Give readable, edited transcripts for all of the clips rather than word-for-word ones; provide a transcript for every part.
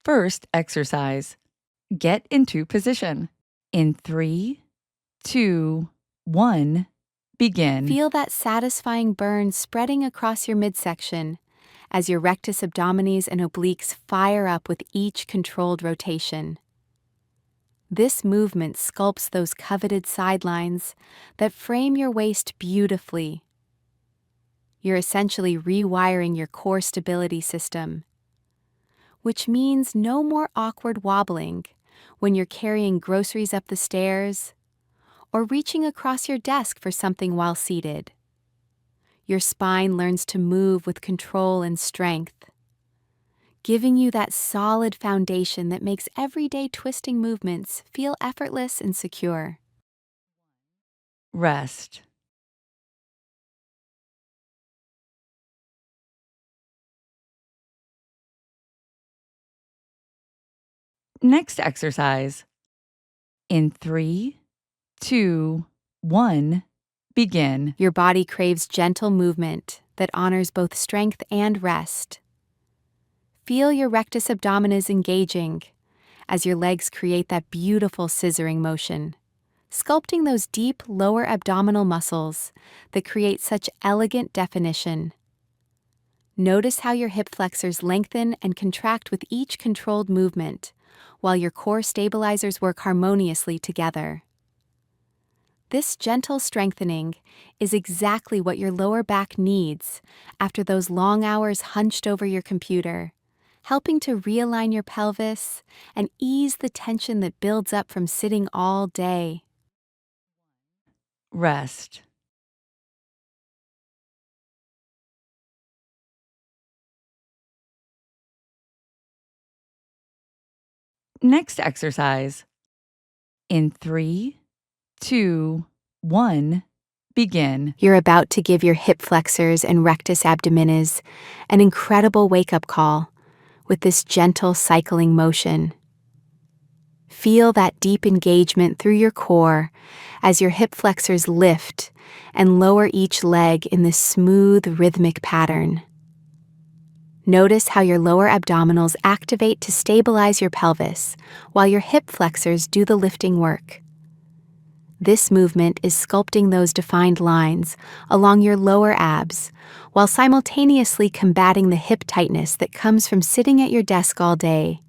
First exercise. Get into position. In 3, 2, 1, begin. Feel that satisfying burn spreading across your midsection as your rectus abdominis and obliques fire up with each controlled rotation. This movement sculpts those coveted sidelines that frame your waist beautifully. You're essentially rewiring your core stability system, which means no more awkward wobbling when you're carrying groceries up the stairs or reaching across your desk for something while seated. Your spine learns to move with control and strength, giving you that solid foundation that makes everyday twisting movements feel effortless and secure. Rest. Next exercise. In 3, 2, 1, begin. Your body craves gentle movement that honors both strength and rest. Feel your rectus abdominis engaging as your legs create that beautiful scissoring motion, sculpting those deep lower abdominal muscles that create such elegant definition. Notice how your hip flexors lengthen and contract with each controlled movement, while your core stabilizers work harmoniously together. This gentle strengthening is exactly what your lower back needs after those long hours hunched over your computer, helping to realign your pelvis and ease the tension that builds up from sitting all day. Rest. Next exercise. In 3, 2, 1, begin. You're about to give your hip flexors and rectus abdominis an incredible wake-up call with this gentle cycling motion. Feel that deep engagement through your core as your hip flexors lift and lower each leg in this smooth, rhythmic pattern. Notice how your lower abdominals activate to stabilize your pelvis, while your hip flexors do the lifting work. This movement is sculpting those defined lines along your lower abs, while simultaneously combating the hip tightness that comes from sitting at your desk all day,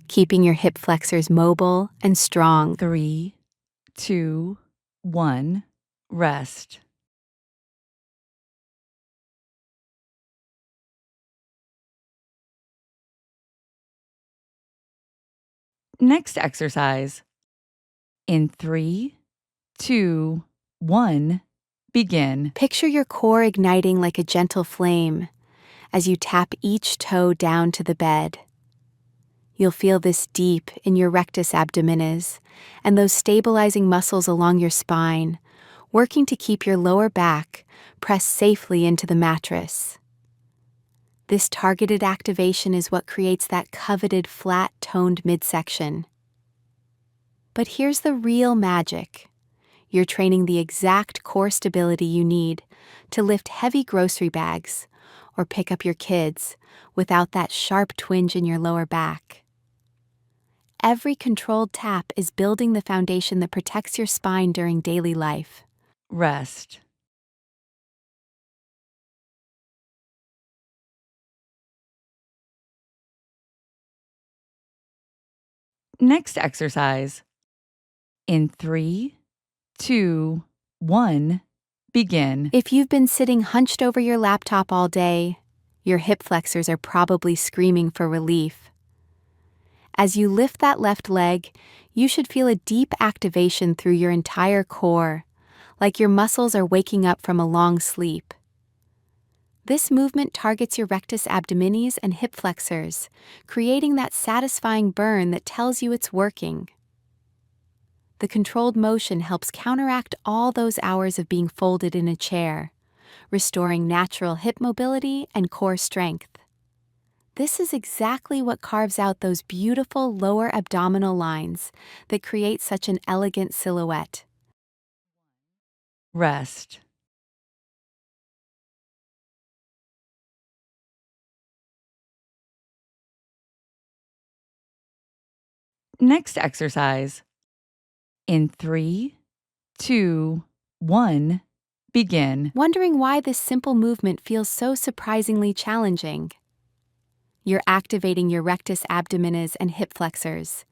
keeping your hip flexors mobile and strong. 3, 2, 1, rest. Next exercise. In 3, 2, 1, begin. Picture your core igniting like a gentle flame as you tap each toe down to the bed. You'll feel this deep in your rectus abdominis and those stabilizing muscles along your spine, working to keep your lower back pressed safely into the mattress. This targeted activation is what creates that coveted flat-toned midsection. But here's the real magic. You're training the exact core stability you need to lift heavy grocery bags or pick up your kids without that sharp twinge in your lower back. Every controlled tap is building the foundation that protects your spine during daily life. Rest. Next exercise. In 3, 2, 1, begin. If you've been sitting hunched over your laptop all day, your hip flexors are probably screaming for relief. As you lift that left leg, you should feel a deep activation through your entire core, like your muscles are waking up from a long sleep. This movement targets your rectus abdominis and hip flexors, creating that satisfying burn that tells you it's working. The controlled motion helps counteract all those hours of being folded in a chair, restoring natural hip mobility and core strength. This is exactly what carves out those beautiful lower abdominal lines that create such an elegant silhouette. Rest. Next exercise. In 3, 2, 1, begin. Wondering why this simple movement feels so surprisingly challenging? You're activating your rectus abdominis and hip flexors,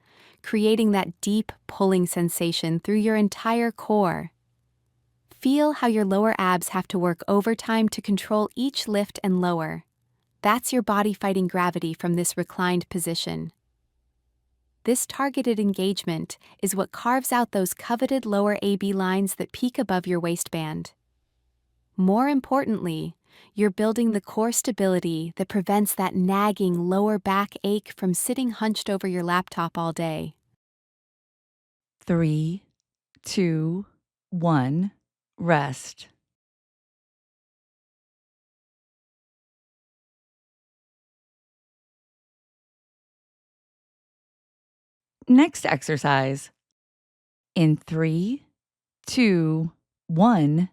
creating that deep pulling sensation through your entire core. Feel how your lower abs have to work overtime to control each lift and lower. That's your body fighting gravity from this reclined position. This targeted engagement is what carves out those coveted lower AB lines that peak above your waistband. More importantly, you're building the core stability that prevents that nagging lower back ache from sitting hunched over your laptop all day. 3, 2, 1, rest. Next exercise. In 3, 2, 1,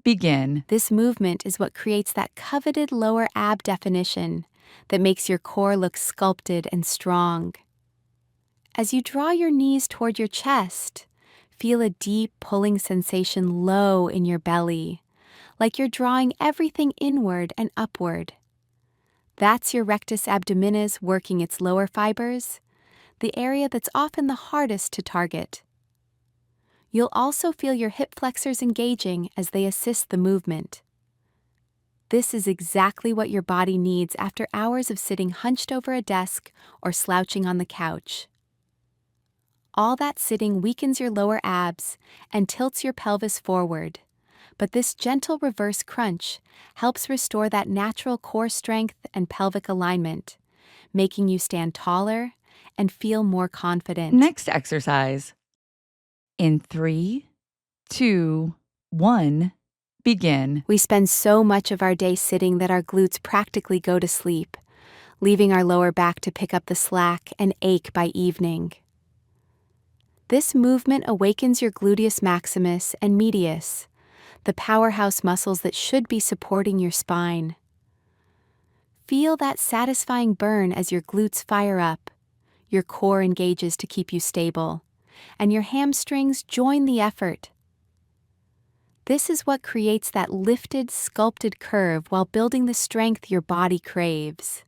begin. This movement is what creates that coveted lower ab definition that makes your core look sculpted and strong. As you draw your knees toward your chest, feel a deep pulling sensation low in your belly, like you're drawing everything inward and upward. That's your rectus abdominis working its lower fibers, the area that's often the hardest to target. You'll also feel your hip flexors engaging as they assist the movement. This is exactly what your body needs after hours of sitting hunched over a desk or slouching on the couch. All that sitting weakens your lower abs and tilts your pelvis forward, but this gentle reverse crunch helps restore that natural core strength and pelvic alignment, making you stand taller and feel more confident. Next exercise. In 3, 2, 1, begin. We spend so much of our day sitting that our glutes practically go to sleep, leaving our lower back to pick up the slack and ache by evening. This movement awakens your gluteus maximus and medius, the powerhouse muscles that should be supporting your spine. Feel that satisfying burn as your glutes fire up, your core engages to keep you stable, and your hamstrings join the effort. This is what creates that lifted, sculpted curve while building the strength your body craves.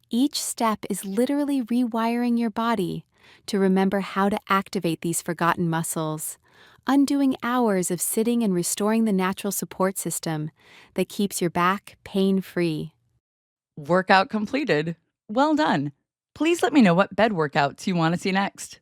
Each step is literally rewiring your body to remember how to activate these forgotten muscles, undoing hours of sitting and restoring the natural support system that keeps your back pain-free. Workout completed. Well done. Please let me know what bed workouts you want to see next.